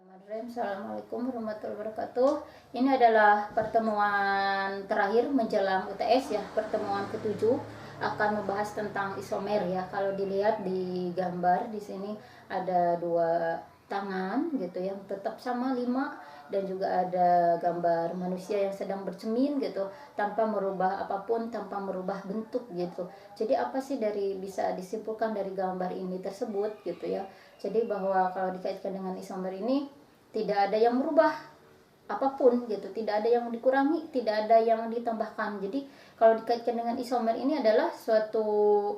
Bismillahirrahmanirrahim. Assalamualaikum warahmatullahi wabarakatuh. Ini adalah pertemuan terakhir menjelang UTS ya, pertemuan ketujuh akan membahas tentang isomer ya. Kalau dilihat di gambar di sini ada dua tangan gitu yang tetap sama 5, dan juga ada gambar manusia yang sedang bercermin gitu tanpa merubah apapun, tanpa merubah bentuk gitu. Jadi apa sih bisa disimpulkan dari gambar ini tersebut gitu ya. Jadi bahwa kalau dikaitkan dengan isomer ini tidak ada yang merubah apapun gitu, tidak ada yang dikurangi, tidak ada yang ditambahkan. Jadi kalau dikaitkan dengan isomer ini adalah suatu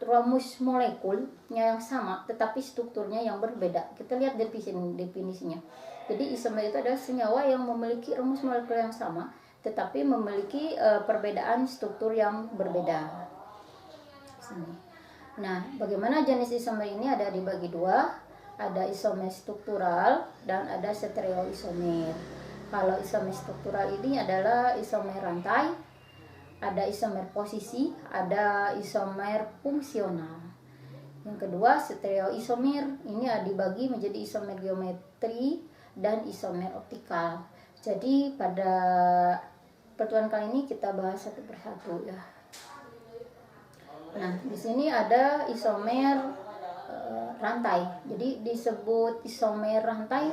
rumus molekulnya yang sama tetapi strukturnya yang berbeda. Kita lihat definisinya. Jadi isomer itu adalah senyawa yang memiliki rumus molekul yang sama tetapi memiliki perbedaan struktur yang berbeda. Nah, bagaimana jenis isomer ini ada dibagi dua, ada isomer struktural dan ada stereoisomer. Kalau isomer struktural ini adalah isomer rantai, ada isomer posisi, ada isomer fungsional. Yang kedua, stereoisomer ini dibagi menjadi isomer geometri dan isomer optikal. Jadi pada pertemuan kali ini kita bahas satu persatu ya. Nah, di sini ada isomer rantai. Jadi disebut isomer rantai.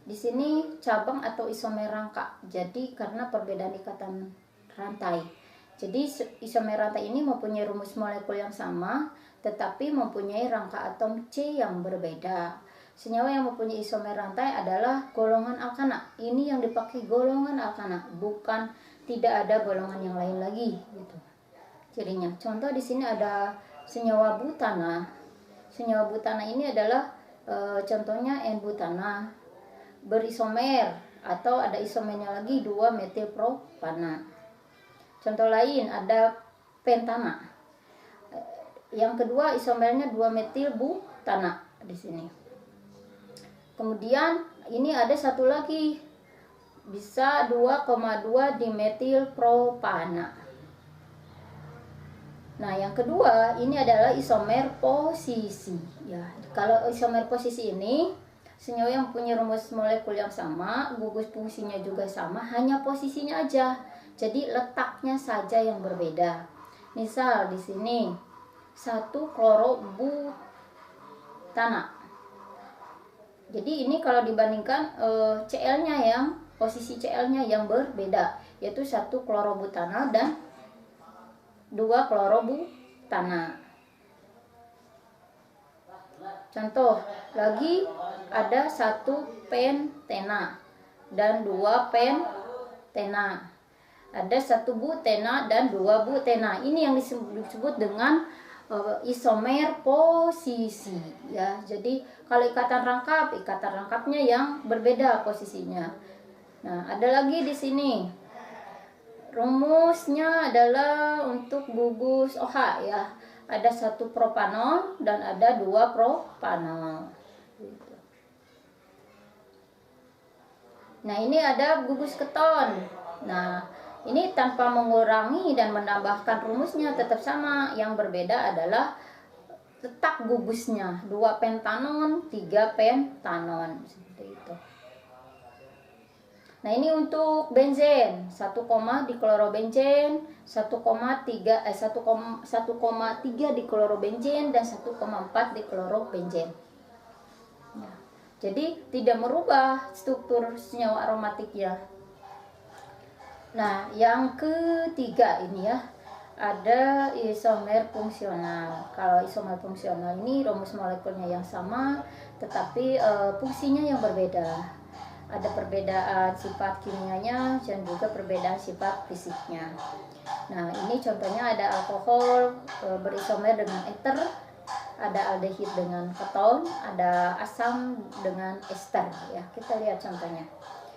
Di sini cabang atau isomer rangka. Jadi karena perbedaan ikatan rantai. Jadi isomer rantai ini mempunyai rumus molekul yang sama, tetapi mempunyai rangka atom C yang berbeda. Senyawa yang mempunyai isomer rantai adalah golongan alkana. Ini yang dipakai golongan alkana, bukan tidak ada golongan yang lain lagi gitu. Cirinya, contoh di sini ada senyawa butana. Senyawa butana ini adalah contohnya N-butana berisomer atau ada isomernya lagi 2-metilpropana. Contoh lain ada pentana. Yang kedua isomernya 2-metilbutana di sini. Kemudian ini ada satu lagi bisa 2,2 dimetilpropana. Nah, yang kedua ini adalah isomer posisi ya. Kalau isomer posisi ini senyawa yang punya rumus molekul yang sama, gugus fungsinya juga sama, hanya posisinya aja. Jadi letaknya saja yang berbeda. Misal di sini 1-klorobutana. Jadi ini kalau dibandingkan Cl-nya yang posisi Cl-nya yang berbeda, yaitu 1-klorobutana dan 2-klorobutana. Contoh lagi ada 1-pentena dan 2-pentena. Ada 1-butena dan 2-butena. Ini yang disebut dengan isomer posisi ya. Jadi kalau ikatan rangkapnya yang berbeda posisinya. Nah, ada lagi di sini. Rumusnya adalah untuk gugus OH ya. Ada 1 propanol dan ada 2 propanol. Nah, ini ada gugus keton. Nah, ini tanpa mengurangi dan menambahkan rumusnya tetap sama. Yang berbeda adalah letak gugusnya. 2 pentanon, 3 pentanon seperti itu. Nah, ini untuk benzen, 1, diklorobenzen, 1,3 diklorobenzen dan 1,4 diklorobenzen. Ya. Jadi tidak merubah struktur senyawa aromatiknya. Nah, yang ketiga ini ya, ada isomer fungsional. Kalau isomer fungsional ini rumus molekulnya yang sama, tetapi fungsinya yang berbeda. Ada perbedaan sifat kimianya dan juga perbedaan sifat fisiknya. Nah, ini contohnya ada alkohol berisomer dengan eter, ada aldehid dengan keton, ada asam dengan ester ya. Kita lihat contohnya.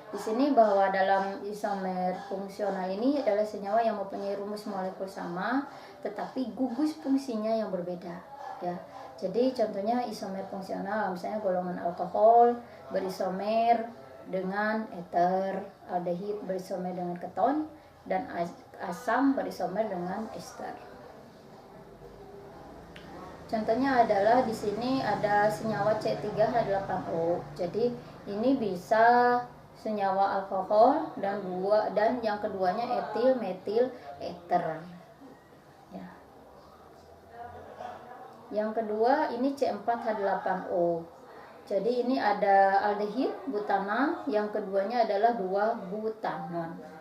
Di sini bahwa dalam isomer fungsional ini adalah senyawa yang mempunyai rumus molekul sama, tetapi gugus fungsinya yang berbeda ya. Jadi contohnya isomer fungsional, misalnya golongan alkohol berisomer dengan eter, aldehid berisomer dengan keton, dan asam berisomer dengan ester. Contohnya adalah di sini ada senyawa C3H8O. Jadi ini bisa senyawa alkohol dan yang keduanya etil metil ester. Ya. Yang kedua ini C4H8O. Jadi ini ada aldehid, butana, yang keduanya adalah 2-butanon.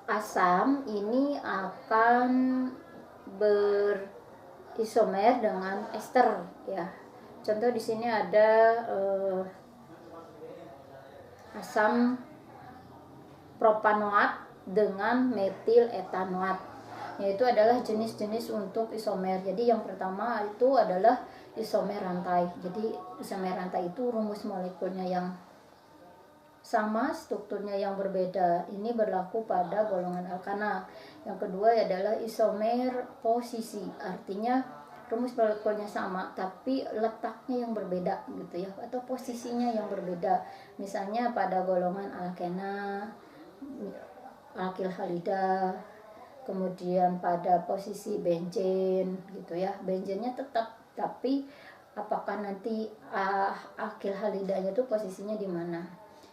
Asam ini akan berisomer dengan ester ya. Contoh di sini ada asam propanoat dengan metil etanoat, yaitu adalah jenis-jenis untuk isomer. Jadi yang pertama itu adalah isomer rantai. Jadi isomer rantai itu rumus molekulnya yang sama, strukturnya yang berbeda. Ini berlaku pada golongan alkana. Yang kedua adalah isomer posisi, artinya rumus molekulnya sama tapi letaknya yang berbeda gitu ya, atau posisinya yang berbeda. Misalnya pada golongan alkena, alkil halida, kemudian pada posisi benzen gitu ya, benzennya tetap, tapi apakah nanti alkil halidanya itu posisinya di mana.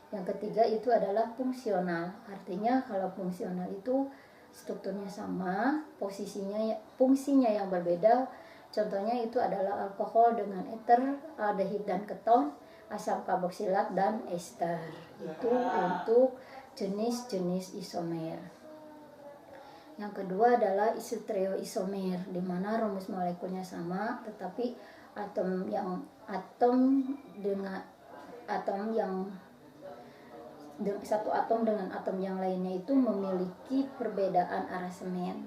Yang ketiga itu adalah fungsional, artinya kalau fungsional itu strukturnya sama, fungsinya yang berbeda. Contohnya itu adalah alkohol dengan eter, aldehid dan keton, asam karboksilat dan ester. Itu untuk jenis-jenis isomer. Yang kedua adalah stereoisomer, di mana rumus molekulnya sama tetapi satu atom dengan atom yang lainnya itu memiliki perbedaan aransemen,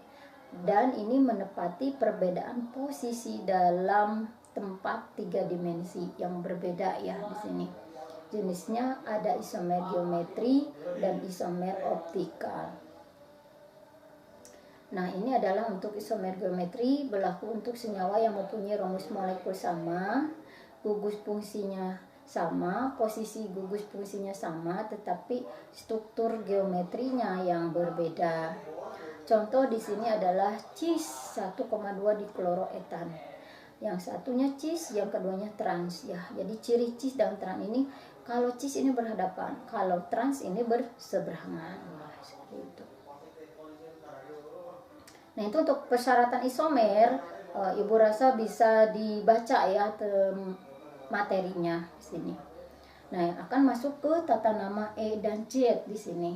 dan ini menepati perbedaan posisi dalam tempat 3 dimensi yang berbeda ya di sini. Jenisnya ada isomer geometri dan isomer optikal. Nah, ini adalah untuk isomer geometri, berlaku untuk senyawa yang mempunyai rumus molekul sama, gugus fungsinya sama, posisi gugus fungsinya sama, tetapi struktur geometrinya yang berbeda. Contoh di sini adalah cis 1,2 dikloroetan. Yang satunya cis, yang keduanya trans ya. Jadi ciri cis dan trans ini, kalau cis ini berhadapan, kalau trans ini berseberangan. Nah, seperti itu. Nah, itu untuk persyaratan isomer, Ibu rasa bisa dibaca ya materinya di sini. Nah, akan masuk ke tata nama E dan Z di sini.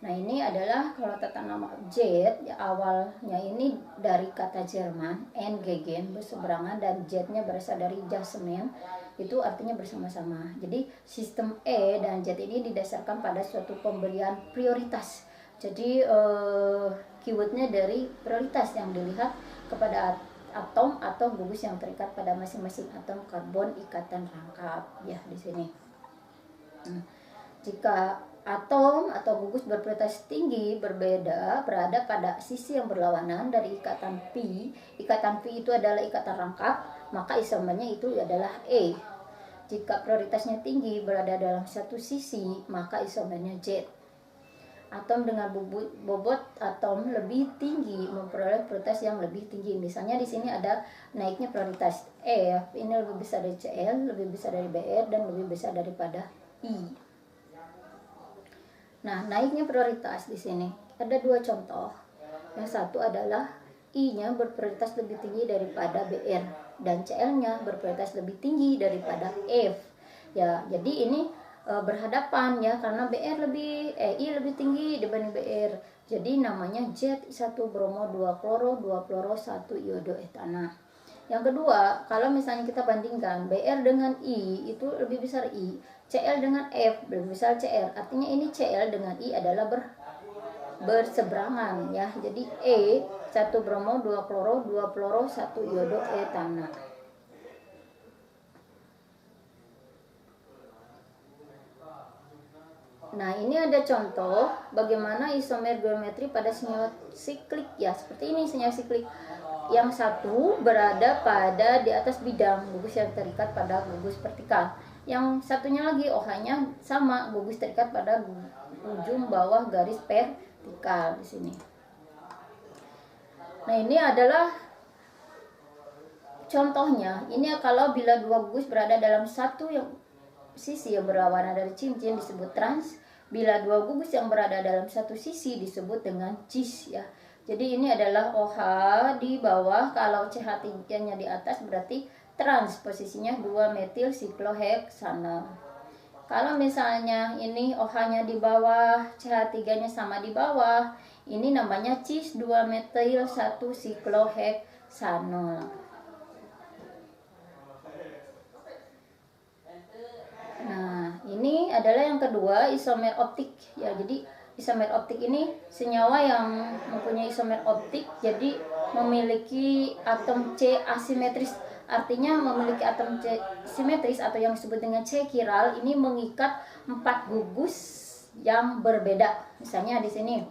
Nah, ini adalah kalau tata nama Z ya, awalnya ini dari kata Jerman engegen, berseberangan, dan Z-nya berasal dari jasmen, itu artinya bersama-sama. Jadi sistem E dan Z ini didasarkan pada suatu pemberian prioritas. Jadi keywordnya dari prioritas yang dilihat kepada atom atau gugus yang terikat pada masing-masing atom karbon ikatan rangkap ya di sini. Jika atom atau gugus berprioritas tinggi berada pada sisi yang berlawanan dari ikatan pi itu adalah ikatan rangkap, maka isomernya itu adalah E. Jika prioritasnya tinggi berada dalam satu sisi, maka isomernya Z. Atom dengan bobot atom lebih tinggi memperoleh prioritas yang lebih tinggi. Misalnya di sini ada naiknya prioritas E, ini lebih besar dari Cl, lebih besar dari Br, dan lebih besar daripada I. Nah, naiknya prioritas di sini ada dua contoh. Yang satu adalah I-nya berprioritas lebih tinggi daripada Br, dan Cl-nya berprioritas lebih tinggi daripada F. Ya, jadi ini berhadapan ya, karena I lebih tinggi dibanding Br. Jadi namanya Z 1 bromo 2 kloro 2 fluoro 1 iodo etana. Yang kedua, kalau misalnya kita bandingkan Br dengan I, itu lebih besar I, Cl dengan F lebih besar Cr. Artinya ini Cl dengan I adalah berseberangan ya. Jadi E 1 bromo 2 kloro 2 fluoro 1 iodo etana. Nah, ini ada contoh bagaimana isomer geometri pada senyawa siklik ya. Seperti ini senyawa siklik. Yang satu berada pada di atas bidang, gugus yang terikat pada gugus vertikal. Yang satunya lagi OH-nya sama, gugus terikat pada ujung bawah garis vertikal di sini. Nah, ini adalah contohnya. Ini kalau bila dua gugus berada dalam satu sisi yang berlawanan dari cincin disebut trans. Bila dua gugus yang berada dalam satu sisi disebut dengan cis ya. Jadi ini adalah OH di bawah, kalau CH3-nya di atas berarti trans, posisinya 2-metil sikloheksanal. Kalau misalnya ini OH-nya di bawah, CH3-nya sama di bawah, ini namanya cis 2-metil 1 sikloheksanol. Nah, ini adalah yang kedua, isomer optik ya. Jadi isomer optik ini senyawa yang mempunyai isomer optik, jadi memiliki atom C asimetris. Artinya memiliki atom C simetris atau yang disebut dengan C chiral, ini mengikat 4 gugus yang berbeda. Misalnya di sini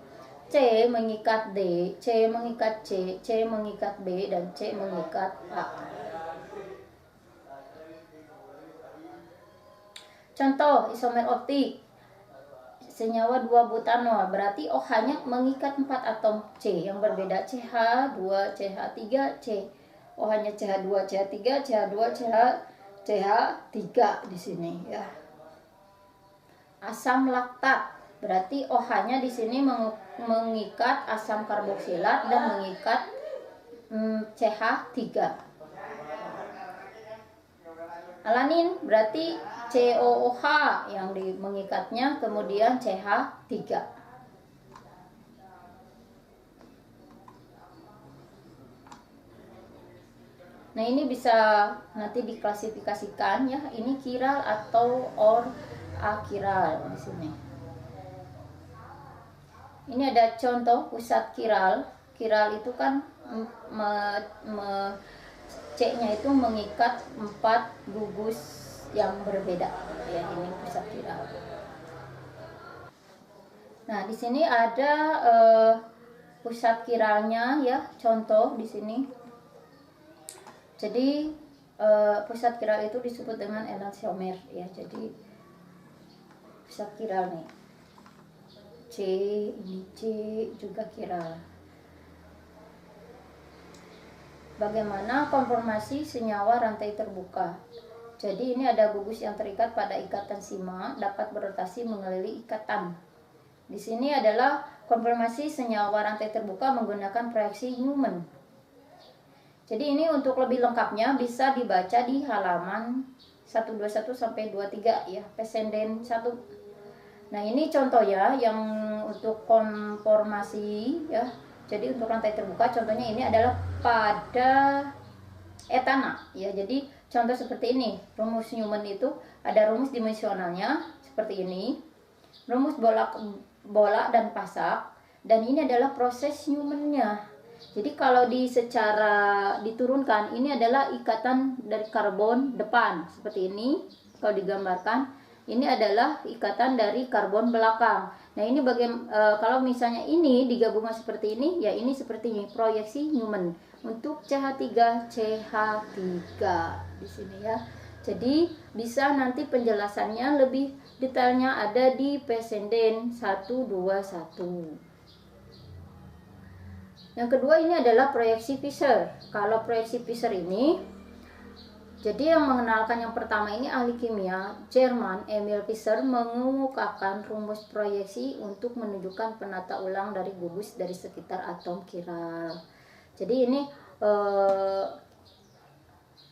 C mengikat D, C mengikat C, C mengikat B, dan C mengikat A. Contoh isomer optik senyawa 2-butanol, berarti OH-nya mengikat 4 atom C yang berbeda, CH2, CH3, C. OH-nya CH2, CH3, CH2, CH3 di sini ya. Asam laktat, berarti OH-nya di sini mengikat asam karboksilat dan mengikat CH3. Alanin berarti COOH yang mengikatnya, kemudian CH3. Nah, ini bisa nanti diklasifikasikan ya, ini chiral atau achiral di sini. Ini ada contoh pusat chiral. Chiral itu kan C-nya itu mengikat 4 gugus yang berbeda ya, ini pusat chiral. Nah, di sini ada pusat chiralnya ya, contoh di sini. Jadi pusat chiral itu disebut dengan enantiomer ya. Jadi pusat chiral nih, C, ini C juga chiral. Bagaimana konformasi senyawa rantai terbuka? Jadi ini ada gugus yang terikat pada ikatan sima dapat berotasi mengelilingi ikatan. Di sini adalah konformasi senyawa rantai terbuka menggunakan proyeksi Newman. Jadi ini untuk lebih lengkapnya bisa dibaca di halaman 121 sampai 23 ya, Pesenden 1. Nah, ini contoh ya yang untuk konformasi ya. Jadi untuk rantai terbuka contohnya ini adalah pada etana ya. Jadi contoh seperti ini, rumus Newman itu ada rumus dimensionalnya seperti ini, rumus bolak dan pasak, dan ini adalah proses Newman-nya. Jadi kalau secara diturunkan, ini adalah ikatan dari karbon depan seperti ini. Kalau digambarkan, ini adalah ikatan dari karbon belakang. Nah, ini kalau misalnya ini digabungkan seperti ini, ya ini seperti ini, proyeksi Newman untuk CH3 CH3 di sini ya. Jadi bisa nanti penjelasannya lebih detailnya ada di Pesenden 121. Yang kedua ini adalah proyeksi Fischer. Kalau proyeksi Fischer ini, jadi yang mengenalkan yang pertama ini ahli kimia Jerman Emil Fischer mengemukakan rumus proyeksi untuk menunjukkan penata ulang dari gugus dari sekitar atom chiral. Jadi ini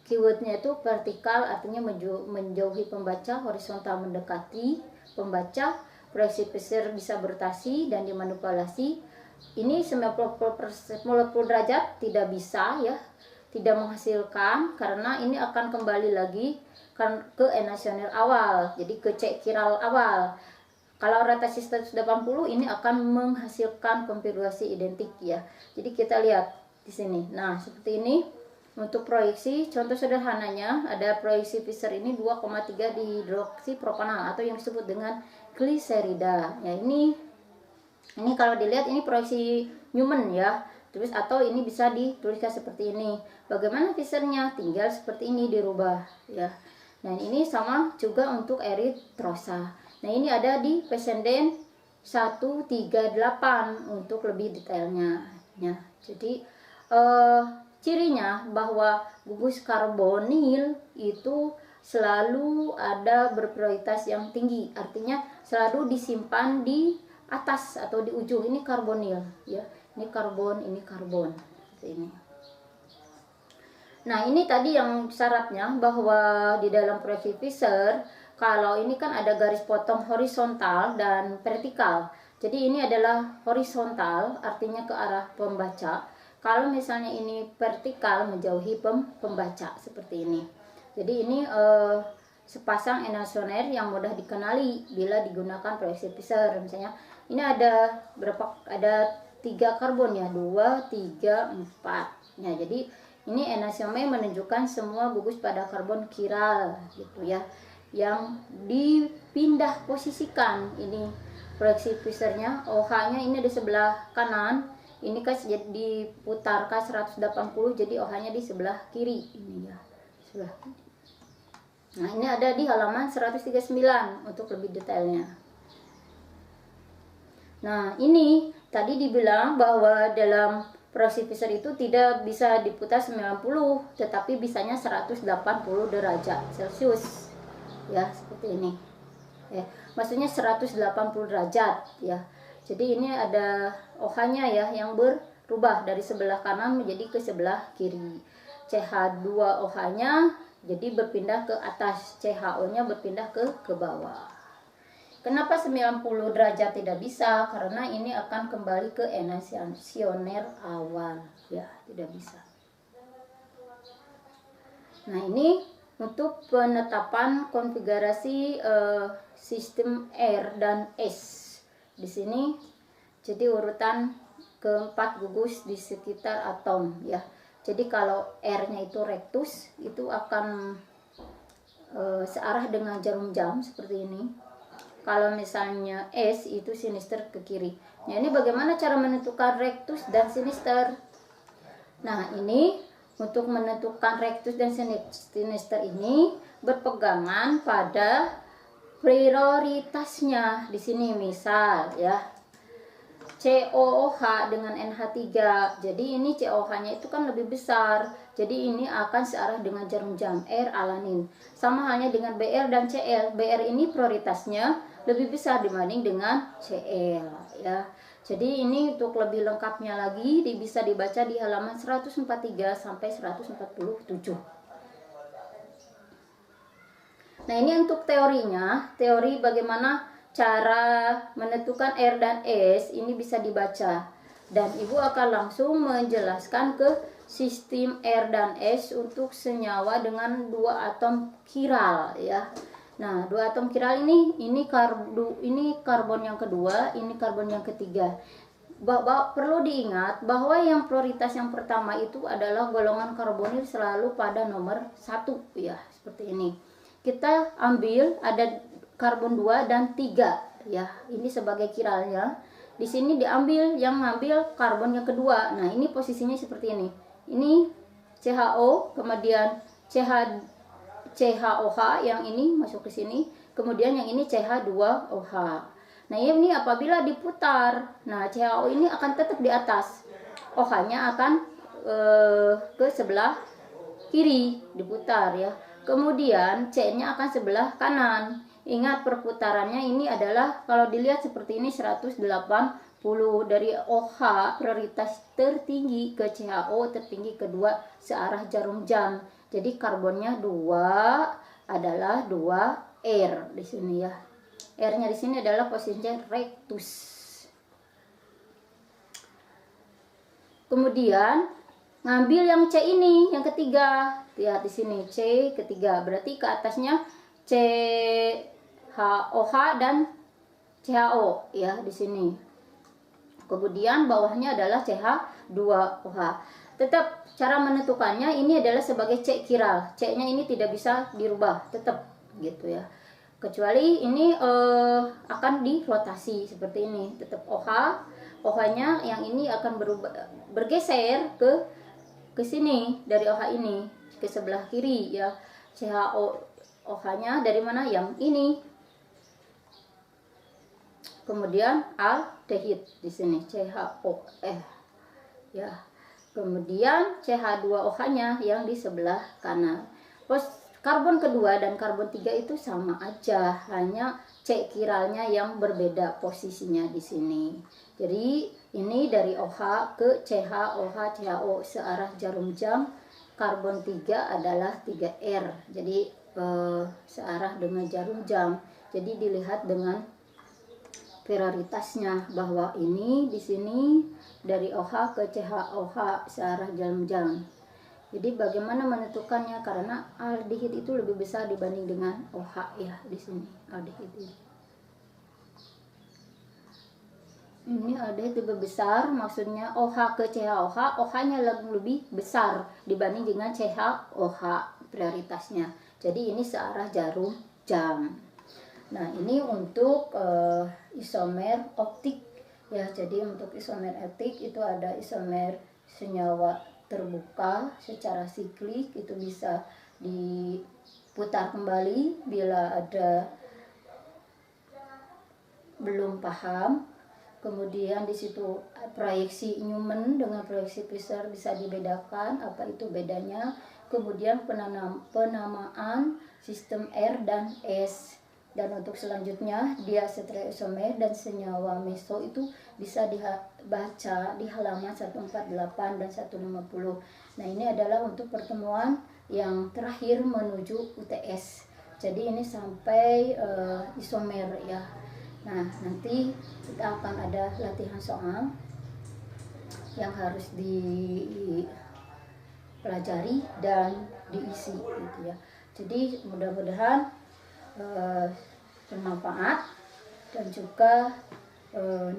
keywordnya itu vertikal, artinya menjauhi pembaca, horizontal mendekati pembaca. Proyeksi Fischer bisa berotasi dan dimanipulasi. Ini 90 derajat tidak bisa ya, tidak menghasilkan, karena ini akan kembali lagi ke enantiomer awal, jadi ke C chiral awal. Kalau rotasi 180 ini akan menghasilkan konfigurasi identik ya. Jadi kita lihat di sini. Nah, seperti ini untuk proyeksi. Contoh sederhananya ada proyeksi Fischer ini 2,3 dihidroksipropanal atau yang disebut dengan gliserida. Ya, ini kalau dilihat ini proyeksi Newman ya. Terus atau ini bisa dituliskan seperti ini. Bagaimana Fischernya? Tinggal seperti ini dirubah ya. Dan ini sama juga untuk eritrosa. Nah, ini ada di Pesenden 138 untuk lebih detailnya ya. Jadi cirinya bahwa gugus karbonil itu selalu ada berprioritas yang tinggi, artinya selalu disimpan di atas atau di ujung. Ini karbonil ya, ini karbon, ini karbon seperti ini. Nah, ini tadi yang syaratnya bahwa di dalam proyeksi Fisher, kalau ini kan ada garis potong horizontal dan vertikal. Jadi ini adalah horizontal, artinya ke arah pembaca. Kalau misalnya ini vertikal, menjauhi pembaca seperti ini. Jadi ini sepasang enasioner yang mudah dikenali bila digunakan proyeksi Fisher. Misalnya ini ada berapa? Ada 3 karbon ya, 2, 3, 4. Nah, jadi ini enasiomer menunjukkan semua gugus pada karbon kiral gitu ya, yang dipindah posisikan. Ini proyeksi Fisher-nya, OH-nya ini di sebelah kanan. Ini kan diputar ke 180, jadi OH-nya di sebelah kiri ini ya, sebelah. Nah, ini ada di halaman 139 untuk lebih detailnya. Nah, ini tadi dibilang bahwa dalam proyeksi Fisher itu tidak bisa diputar 90, tetapi bisanya 180 derajat Celcius. Ya, seperti ini. Ya, maksudnya 180 derajat ya. Jadi ini ada OH-nya ya yang berubah dari sebelah kanan menjadi ke sebelah kiri. CH2 OH-nya jadi berpindah ke atas, CHO-nya berpindah ke bawah. Kenapa 90 derajat tidak bisa? Karena ini akan kembali ke enasioner awal, ya, tidak bisa. Nah, ini untuk penetapan konfigurasi sistem R dan S. Di sini jadi urutan keempat gugus di sekitar atom, ya. Jadi kalau R-nya itu rectus, itu akan searah dengan jarum jam seperti ini. Kalau misalnya S itu sinister ke kiri. Nah, ini bagaimana cara menentukan rectus dan sinister? Nah, ini untuk menentukan rectus dan sinister ini berpegangan pada prioritasnya. Di sini misal ya, COOH dengan NH3. Jadi ini COH-nya itu kan lebih besar. Jadi ini akan searah dengan jarum jam R alanin. Sama halnya dengan BR dan CL. BR ini prioritasnya lebih besar dibanding dengan CL ya. Jadi ini untuk lebih lengkapnya lagi bisa dibaca di halaman 143 sampai 147. Nah, ini untuk teorinya, teori bagaimana cara menentukan R dan S ini bisa dibaca, dan Ibu akan langsung menjelaskan ke sistem R dan S untuk senyawa dengan 2 atom kiral ya. Nah, 2 atom kiral ini karbon yang kedua, ini karbon yang ketiga. Perlu diingat bahwa yang prioritas yang pertama itu adalah golongan karbonil selalu pada nomor 1 ya, seperti ini. Kita ambil ada karbon 2 dan 3 ya. Ini sebagai kiralnya. Di sini diambil yang ngambil karbon yang kedua. Nah, ini posisinya seperti ini. Ini CHO, kemudian CHOH yang ini masuk ke sini, kemudian yang ini CH2OH. Nah, ini apabila diputar, nah CHO ini akan tetap di atas. OH-nya akan ke sebelah kiri diputar ya. Kemudian C-nya akan sebelah kanan. Ingat perputarannya ini adalah kalau dilihat seperti ini 180 dari OH prioritas tertinggi ke CHO tertinggi kedua searah jarum jam. Jadi karbonnya 2 adalah 2 R di sini ya. R-nya di sini adalah posisinya rectus. Kemudian ngambil yang C ini, yang ketiga. Lihat di sini C ketiga, berarti ke atasnya CHOH dan CHO ya di sini. Kemudian bawahnya adalah CH2OH. Tetap cara menentukannya ini adalah sebagai C kiral. C-nya ini tidak bisa dirubah, tetap gitu ya. Kecuali ini akan dirotasi seperti ini, tetap OH. OH-nya yang ini akan bergeser ke sini dari OH ini ke sebelah kiri ya. CHO-OH-nya dari mana? Yang ini. Kemudian aldehid di sini CHO ya. Kemudian CH2OH-nya yang di sebelah kanan. Karbon kedua dan karbon 3 itu sama aja, hanya C kiralnya yang berbeda posisinya di sini. Jadi ini dari OH ke CH, OH, CHO searah jarum jam. Karbon 3 adalah 3R. Jadi searah dengan jarum jam. Jadi dilihat dengan prioritasnya bahwa ini di sini dari OH ke CH, OH searah jarum jam. Jadi bagaimana menentukannya, karena aldehid itu lebih besar dibanding dengan OH ya di sini aldehid ini. Ini aldehid lebih besar, maksudnya OH ke CHOH, OH-nya lebih besar dibanding dengan CHOH prioritasnya. Jadi ini searah jarum jam. Nah, ini untuk isomer optik ya. Jadi untuk isomer optik itu ada isomer senyawa terbuka secara siklik, itu bisa diputar kembali bila ada belum paham. Kemudian di situ proyeksi Newman dengan proyeksi Fisher bisa dibedakan apa itu bedanya. Kemudian penamaan sistem R dan S. Dan untuk selanjutnya dia stereoisomer dan senyawa meso itu bisa dibaca di halaman 148 dan 150. Nah, ini adalah untuk pertemuan yang terakhir menuju UTS. Jadi ini sampai isomer ya. Nah, nanti kita akan ada latihan soal yang harus dipelajari dan diisi gitu ya. Jadi mudah-mudahan bermanfaat dan juga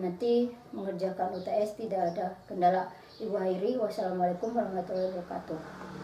nanti mengerjakan UTS tidak ada kendala. Ibu akhiri, wassalamualaikum warahmatullahi wabarakatuh.